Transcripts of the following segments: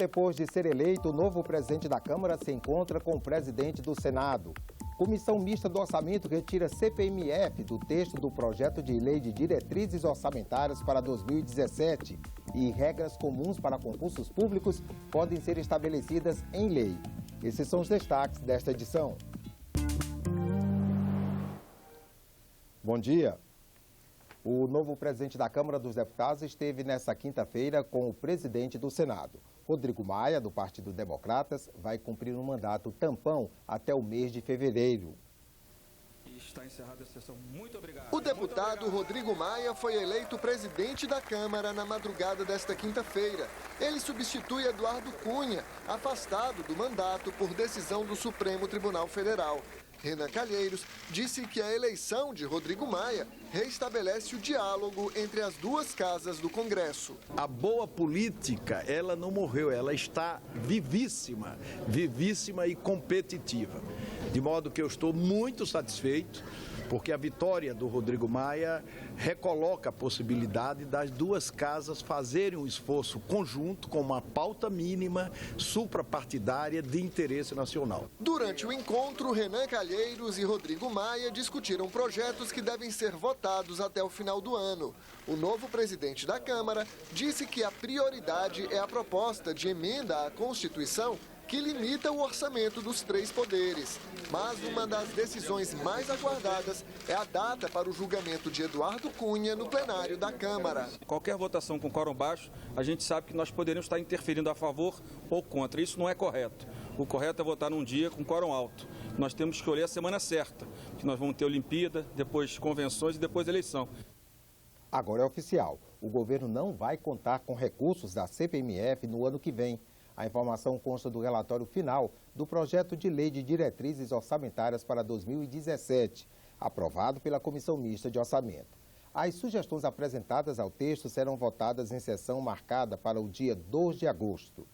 depois de ser eleito, o novo presidente da Câmara se encontra com o presidente do Senado. Comissão Mista do Orçamento retira CPMF do texto do projeto de lei de diretrizes orçamentárias para 2017 e regras comuns para concursos públicos podem ser estabelecidas em lei. Esses são os destaques desta edição. Bom dia. O novo presidente da Câmara dos Deputados esteve nesta quinta-feira com o presidente do Senado. Rodrigo Maia, do Partido Democratas, vai cumprir um mandato tampão até o mês de fevereiro. Está encerrada a sessão. Muito obrigado. O deputado Rodrigo Maia foi eleito presidente da Câmara na madrugada desta quinta-feira. Ele substitui Eduardo Cunha, afastado do mandato por decisão do Supremo Tribunal Federal. Renan Calheiros disse que a eleição de Rodrigo Maia reestabelece o diálogo entre as duas casas do Congresso. A boa política, ela não morreu, ela está vivíssima, vivíssima e competitiva. De modo que eu estou muito satisfeito, porque a vitória do Rodrigo Maia recoloca a possibilidade das duas casas fazerem um esforço conjunto com uma pauta mínima suprapartidária de interesse nacional. Durante o encontro, Renan Calheiros e Rodrigo Maia discutiram projetos que devem ser votados até o final do ano. O novo presidente da Câmara disse que a prioridade é a proposta de emenda à Constituição que limita o orçamento dos três poderes. Mas uma das decisões mais aguardadas é a data para o julgamento de Eduardo Cunha no plenário da Câmara. Qualquer votação com quórum baixo, a gente sabe que nós poderíamos estar interferindo a favor ou contra. Isso não é correto. O correto é votar num dia com quórum alto. Nós temos que escolher a semana certa, que nós vamos ter Olimpíada, depois convenções e depois eleição. Agora é oficial. O governo não vai contar com recursos da CPMF no ano que vem. A informação consta do relatório final do projeto de lei de diretrizes orçamentárias para 2017, aprovado pela Comissão Mista de Orçamento. As sugestões apresentadas ao texto serão votadas em sessão marcada para o dia 2 de agosto.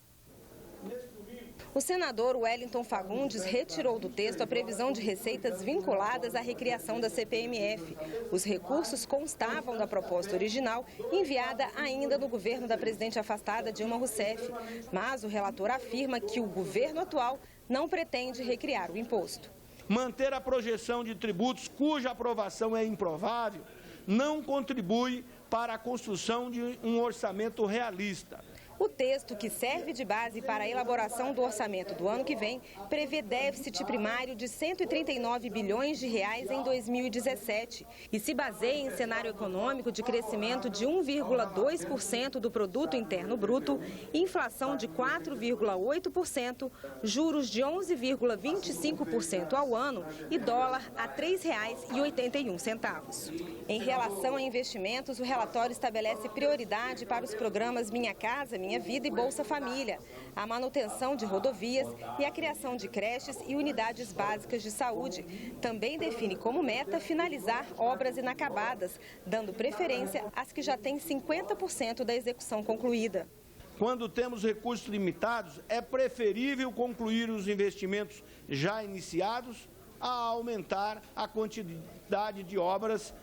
O senador Wellington Fagundes retirou do texto a previsão de receitas vinculadas à recriação da CPMF. Os recursos constavam da proposta original, enviada ainda no governo da presidente afastada Dilma Rousseff. Mas o relator afirma que o governo atual não pretende recriar o imposto. Manter a projeção de tributos cuja aprovação é improvável não contribui para a construção de um orçamento realista. O texto, que serve de base para a elaboração do orçamento do ano que vem, prevê déficit primário de 139 bilhões de reais em 2017 e se baseia em cenário econômico de crescimento de 1,2% do produto interno bruto, inflação de 4,8%, juros de 11,25% ao ano e dólar a R$ 3,81. Em relação a investimentos, o relatório estabelece prioridade para os programas Minha Casa, Minha Vida e Bolsa Família, a manutenção de rodovias e a criação de creches e unidades básicas de saúde. Também define como meta finalizar obras inacabadas, dando preferência às que já têm 50% da execução concluída. Quando temos recursos limitados, é preferível concluir os investimentos já iniciados a aumentar a quantidade de obras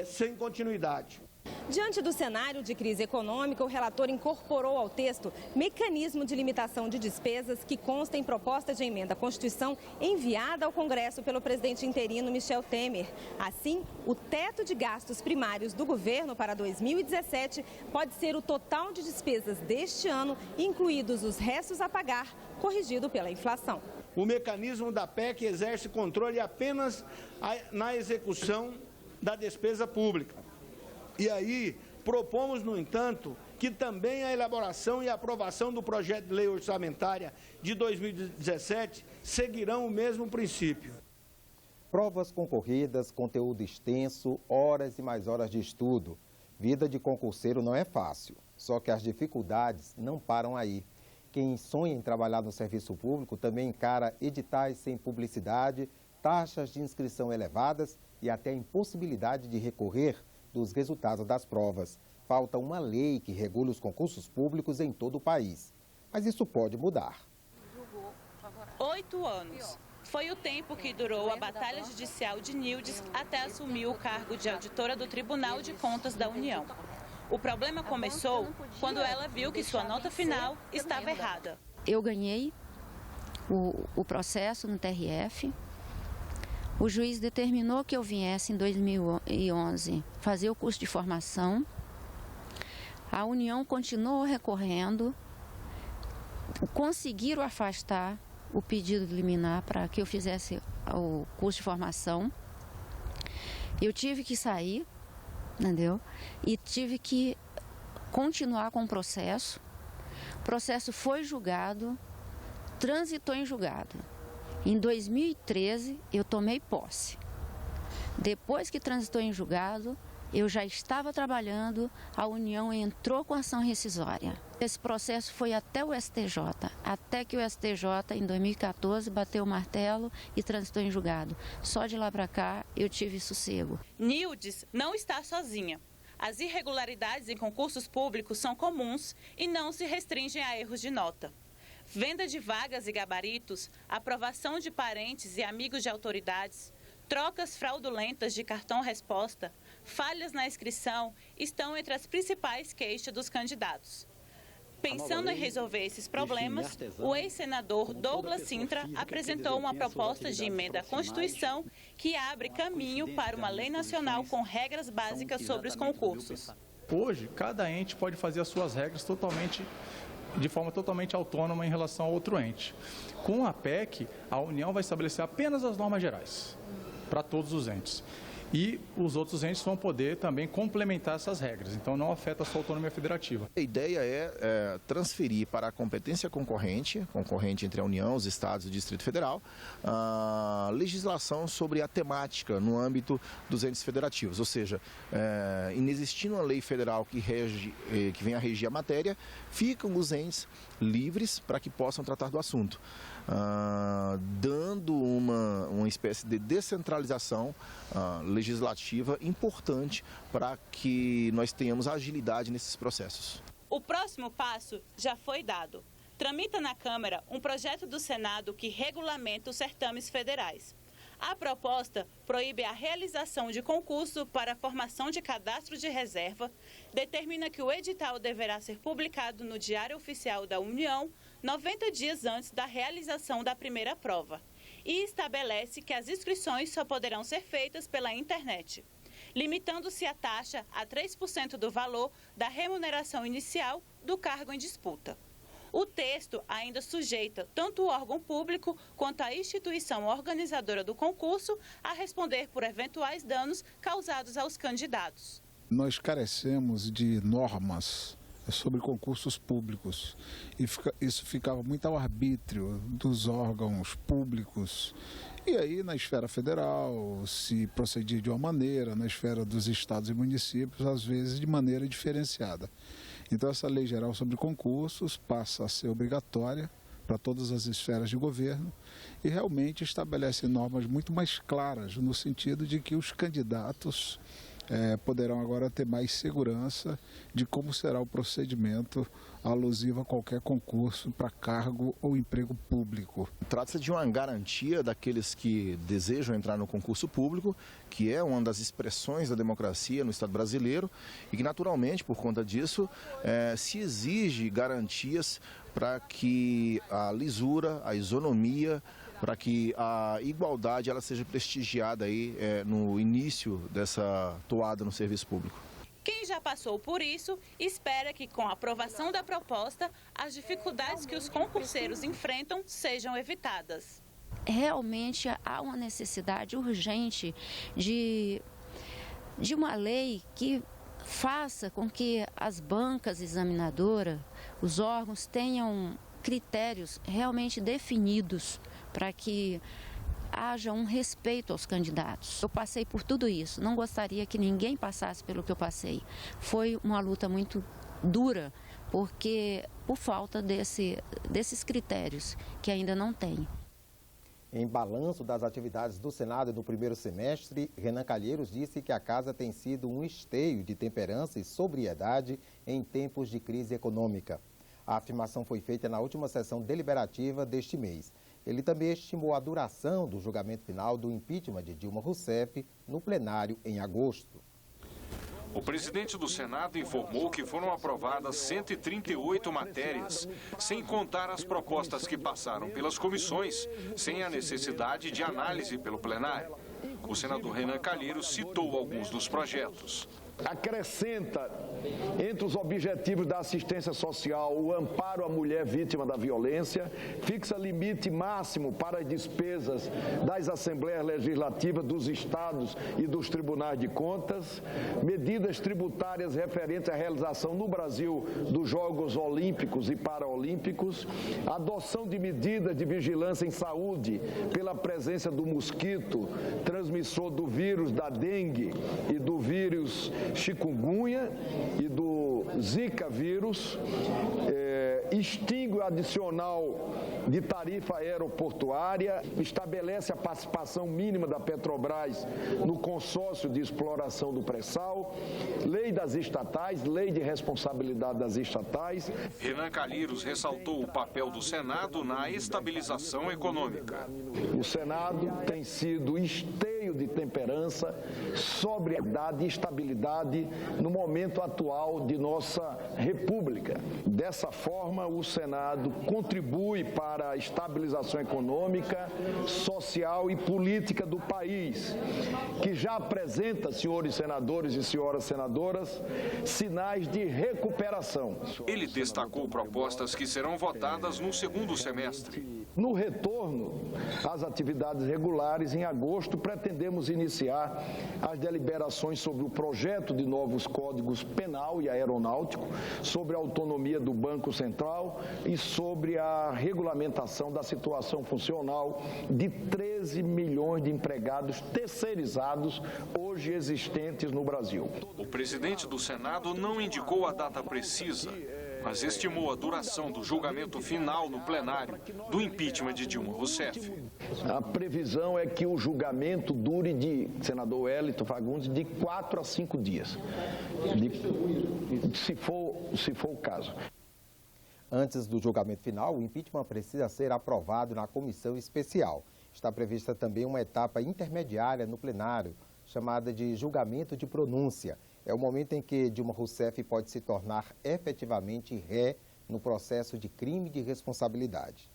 sem continuidade. Diante do cenário de crise econômica, o relator incorporou ao texto mecanismo de limitação de despesas que consta em proposta de emenda à Constituição enviada ao Congresso pelo presidente interino Michel Temer. Assim, o teto de gastos primários do governo para 2017 pode ser o total de despesas deste ano, incluídos os restos a pagar, corrigido pela inflação. O mecanismo da PEC exerce controle apenas na execução da despesa pública. E aí, propomos, no entanto, que também a elaboração e a aprovação do projeto de lei orçamentária de 2017 seguirão o mesmo princípio. Provas concorridas, conteúdo extenso, horas e mais horas de estudo. Vida de concurseiro não é fácil, só que as dificuldades não param aí. Quem sonha em trabalhar no serviço público também encara editais sem publicidade, taxas de inscrição elevadas e até a impossibilidade de recorrer dos resultados das provas. Falta uma lei que regule os concursos públicos em todo o país. Mas isso pode mudar. 8 anos. Foi o tempo que durou a batalha judicial de Nildes até assumir o cargo de auditora do Tribunal de Contas da União. O problema começou quando ela viu que sua nota final estava errada. Eu ganhei o processo no TRF. O juiz determinou que eu viesse em 2011 fazer o curso de formação. A União continuou recorrendo, conseguiram afastar o pedido de liminar para que eu fizesse o curso de formação. Eu tive que sair, entendeu? E tive que continuar com o processo. O processo foi julgado, transitou em julgado. Em 2013, eu tomei posse. Depois que transitou em julgado, eu já estava trabalhando, a União entrou com ação rescisória. Esse processo foi até o STJ, até que o STJ, em 2014, bateu o martelo e transitou em julgado. Só de lá para cá, eu tive sossego. Nildes não está sozinha. As irregularidades em concursos públicos são comuns e não se restringem a erros de nota. Venda de vagas e gabaritos, aprovação de parentes e amigos de autoridades, trocas fraudulentas de cartão-resposta, falhas na inscrição estão entre as principais queixas dos candidatos. Pensando em resolver esses problemas, o ex-senador Douglas Sintra apresentou uma proposta de emenda à Constituição que abre caminho para uma lei nacional com regras básicas sobre os concursos. Hoje, cada ente pode fazer as suas regras de forma totalmente autônoma em relação a outro ente. Com a PEC, a União vai estabelecer apenas as normas gerais para todos os entes. E os outros entes vão poder também complementar essas regras, então não afeta a sua autonomia federativa. A ideia é transferir para a competência concorrente entre a União, os Estados e o Distrito Federal, a legislação sobre a temática no âmbito dos entes federativos, ou seja, inexistindo uma lei federal que venha a regir a matéria, ficam os entes livres para que possam tratar do assunto, dando uma espécie de descentralização legislativa importante para que nós tenhamos agilidade nesses processos. O próximo passo já foi dado. Tramita na Câmara um projeto do Senado que regulamenta os certames federais. A proposta proíbe a realização de concurso para a formação de cadastro de reserva, determina que o edital deverá ser publicado no Diário Oficial da União 90 dias antes da realização da primeira prova e estabelece que as inscrições só poderão ser feitas pela internet, limitando-se a taxa a 3% do valor da remuneração inicial do cargo em disputa. O texto ainda sujeita tanto o órgão público quanto a instituição organizadora do concurso a responder por eventuais danos causados aos candidatos. Nós carecemos de normas sobre concursos públicos e isso ficava muito ao arbítrio dos órgãos públicos. E aí, na esfera federal, se procedia de uma maneira, na esfera dos estados e municípios, às vezes de maneira diferenciada. Então, essa lei geral sobre concursos passa a ser obrigatória para todas as esferas de governo e realmente estabelece normas muito mais claras, no sentido de que os candidatos poderão agora ter mais segurança de como será o procedimento alusivo a qualquer concurso para cargo ou emprego público. Trata-se de uma garantia daqueles que desejam entrar no concurso público, que é uma das expressões da democracia no Estado brasileiro e que, naturalmente, por conta disso, se exige garantias para que a lisura, a isonomia, para que a igualdade ela seja prestigiada aí, no início dessa toada no serviço público. Quem já passou por isso espera que, com a aprovação da proposta, as dificuldades que os concurseiros enfrentam sejam evitadas. Realmente há uma necessidade urgente de uma lei que faça com que as bancas examinadoras, os órgãos, tenham critérios realmente definidos para que haja um respeito aos candidatos. Eu passei por tudo isso, não gostaria que ninguém passasse pelo que eu passei. Foi uma luta muito dura, porque por falta desses critérios que ainda não tem. Em balanço das atividades do Senado no primeiro semestre, Renan Calheiros disse que a casa tem sido um esteio de temperança e sobriedade em tempos de crise econômica. A afirmação foi feita na última sessão deliberativa deste mês. Ele também estimou a duração do julgamento final do impeachment de Dilma Rousseff no plenário em agosto. O presidente do Senado informou que foram aprovadas 138 matérias, sem contar as propostas que passaram pelas comissões, sem a necessidade de análise pelo plenário. O senador Renan Calheiros citou alguns dos projetos. Acrescenta entre os objetivos da assistência social o amparo à mulher vítima da violência, fixa limite máximo para as despesas das Assembleias Legislativas dos Estados e dos Tribunais de Contas, medidas tributárias referentes à realização no Brasil dos Jogos Olímpicos e Paraolímpicos, adoção de medidas de vigilância em saúde pela presença do mosquito, transmissor do vírus da dengue e do vírus chikungunya e do Zika vírus, extingue o adicional de tarifa aeroportuária, estabelece a participação mínima da Petrobras no consórcio de exploração do pré-sal, lei das estatais, lei de responsabilidade das estatais. Renan Calheiros ressaltou o papel do Senado na estabilização econômica. O Senado tem sido esteio de temperança, sobriedade e estabilidade no momento atual de nossa República. Dessa forma, o Senado contribui para a estabilização econômica, social e política do país, que já apresenta, senhores senadores e senhoras senadoras, sinais de recuperação. Ele destacou propostas que serão votadas no segundo semestre. No retorno às atividades regulares, em agosto, pretendemos iniciar as deliberações sobre o projeto de novos códigos penal e aeronáutico, sobre a autonomia do Banco Central e sobre a regulamentação da situação funcional de 13 milhões de empregados terceirizados hoje existentes no Brasil. O presidente do Senado não indicou a data precisa, mas estimou a duração do julgamento final no plenário do impeachment de Dilma Rousseff. A previsão é que o julgamento dure, senador Wellington Fagundes, de 4 a 5 dias, se for o caso. Antes do julgamento final, o impeachment precisa ser aprovado na comissão especial. Está prevista também uma etapa intermediária no plenário, chamada de julgamento de pronúncia. É o momento em que Dilma Rousseff pode se tornar efetivamente ré no processo de crime de responsabilidade.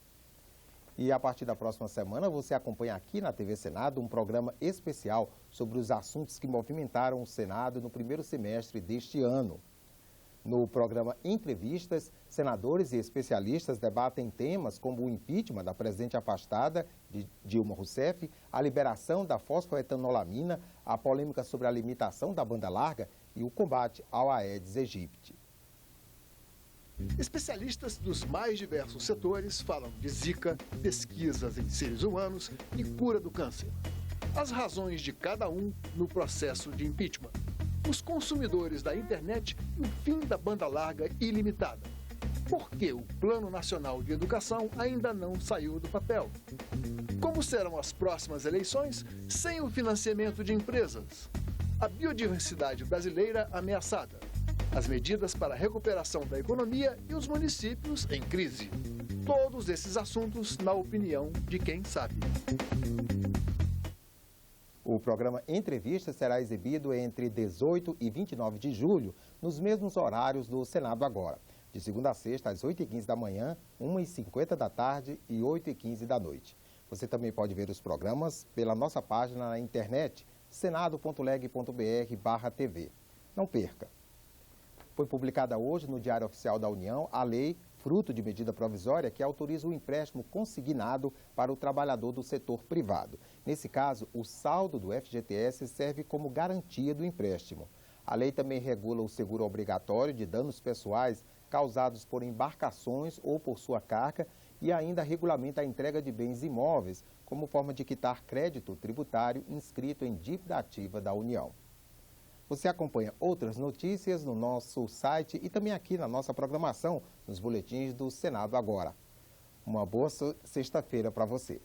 E a partir da próxima semana, você acompanha aqui na TV Senado um programa especial sobre os assuntos que movimentaram o Senado no primeiro semestre deste ano. No programa Entrevistas, senadores e especialistas debatem temas como o impeachment da presidente afastada de Dilma Rousseff, a liberação da fosfoetanolamina, a polêmica sobre a limitação da banda larga e o combate ao Aedes aegypti. Especialistas dos mais diversos setores falam de Zika, pesquisas em seres humanos e cura do câncer. As razões de cada um no processo de impeachment. Os consumidores da internet e o fim da banda larga ilimitada. Por que o Plano Nacional de Educação ainda não saiu do papel? Como serão as próximas eleições sem o financiamento de empresas? A biodiversidade brasileira ameaçada. As medidas para a recuperação da economia e os municípios em crise. Todos esses assuntos na opinião de quem sabe. O programa Entrevista será exibido entre 18 e 29 de julho, nos mesmos horários do Senado Agora, de segunda a sexta, às 8h15 da manhã, 1h50 da tarde e 8h15 da noite. Você também pode ver os programas pela nossa página na internet, senado.leg.br/TV. Não perca! Foi publicada hoje no Diário Oficial da União a lei, fruto de medida provisória, que autoriza o empréstimo consignado para o trabalhador do setor privado. Nesse caso, o saldo do FGTS serve como garantia do empréstimo. A lei também regula o seguro obrigatório de danos pessoais causados por embarcações ou por sua carga e ainda regulamenta a entrega de bens imóveis como forma de quitar crédito tributário inscrito em dívida ativa da União. Você acompanha outras notícias no nosso site e também aqui na nossa programação, nos boletins do Senado Agora. Uma boa sexta-feira para você.